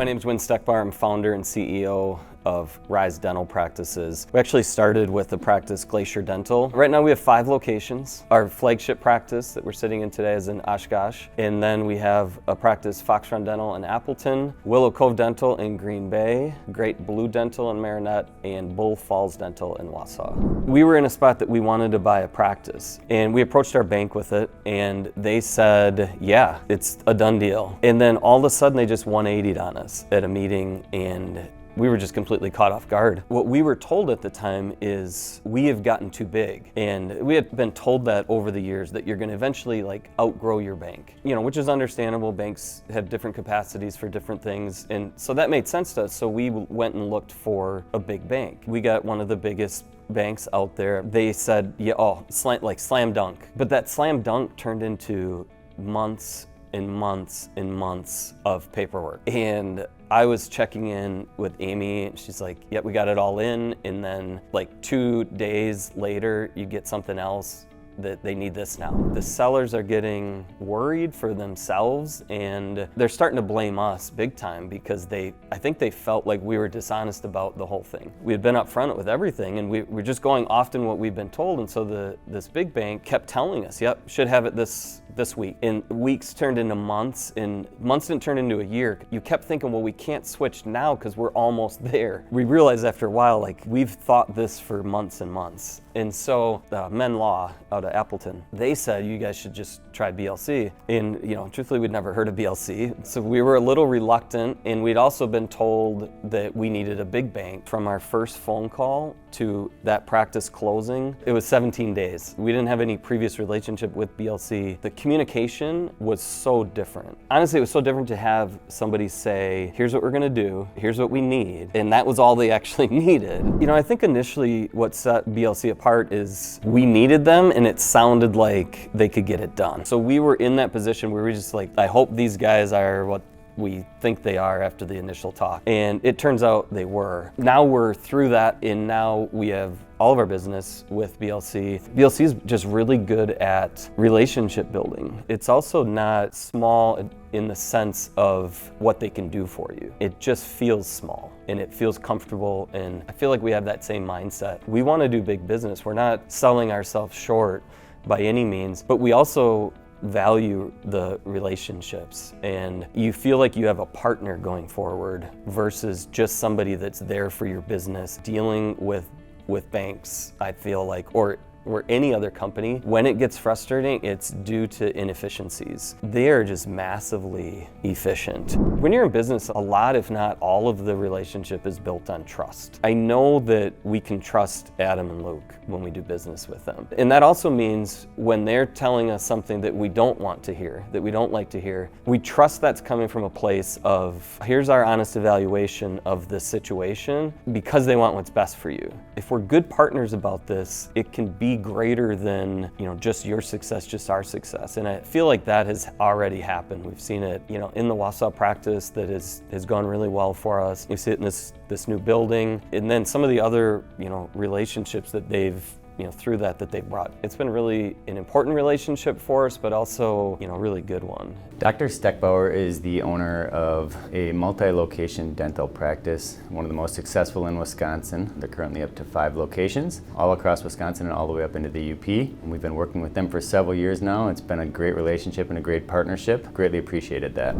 My name is Wyn Steckbauer. I'm founder and CEO of Rise Dental Practices. We actually started with the practice Glacier Dental. Right now we have 5 locations. Our flagship practice that we're sitting in today is in Oshkosh. And then we have a practice Fox Run Dental in Appleton, Willow Cove Dental in Green Bay, Great Blue Dental in Marinette, and Bull Falls Dental in Wausau. We were in a spot that we wanted to buy a practice, and we approached our bank with it, and they said, yeah, it's a done deal. And then all of a sudden they just 180'd on us at a meeting, and we were just completely caught off guard. What we were told at the time is we have gotten too big. And we had been told that over the years that you're gonna eventually outgrow your bank. Which is understandable. Banks have different capacities for different things. And so that made sense to us. So we went and looked for a big bank. We got one of the biggest banks out there. They said, yeah, slam dunk. But that slam dunk turned into months and months and months of paperwork. And I was checking in with Amy, and she's like, yep, we got it all in. And then 2 days later, you get something else that they need this now. The sellers are getting worried for themselves, and they're starting to blame us big time because I think they felt like we were dishonest about the whole thing. We had been upfront with everything, and we're just going often what we've been told. And so this big bank kept telling us, yep, should have it this week. And weeks turned into months, and months didn't turn into a year. You kept thinking, well, we can't switch now because we're almost there. We realized after a while, we've thought this for months and months. And so Men Law out of Appleton, they said, you guys should just try BLC. And truthfully, we'd never heard of BLC. So we were a little reluctant, and we'd also been told that we needed a big bank. From our first phone call to that practice closing, it was 17 days. We didn't have any previous relationship with BLC. The communication was so different. Honestly, it was so different to have somebody say, here's what we're gonna do, here's what we need, and that was all they actually needed. I think initially what set BLC apart is we needed them, and it sounded like they could get it done. So we were in that position where we were just I hope these guys are what we think they are after the initial talk. And it turns out they were. Now we're through that, and now we have all of our business with BLC. BLC is just really good at relationship building. It's also not small in the sense of what they can do for you. It just feels small, and it feels comfortable, and I feel like we have that same mindset. We want to do big business. We're not selling ourselves short by any means, but we also value the relationships, and you feel like you have a partner going forward versus just somebody that's there for your business. Dealing with banks, I feel like, or any other company, when it gets frustrating, it's due to inefficiencies. They are just massively efficient. When you're in business, a lot, if not all of the relationship is built on trust. I know that we can trust Adam and Luke when we do business with them. And that also means when they're telling us something that we don't want to hear, that we don't like to hear, we trust that's coming from a place of, here's our honest evaluation of this situation, because they want what's best for you. If we're good partners about this, it can be greater than just your success, just our success. And I feel like that has already happened. We've seen it in the Wausau practice that has gone really well for us. We see it in this new building, and then some of the other relationships that they've through that they've brought. It's been really an important relationship for us, but also a really good one. Dr. Steckbauer is the owner of a multi-location dental practice, one of the most successful in Wisconsin. They're currently up to 5 locations, all across Wisconsin and all the way up into the UP. And we've been working with them for several years now. It's been a great relationship and a great partnership. Greatly appreciated that.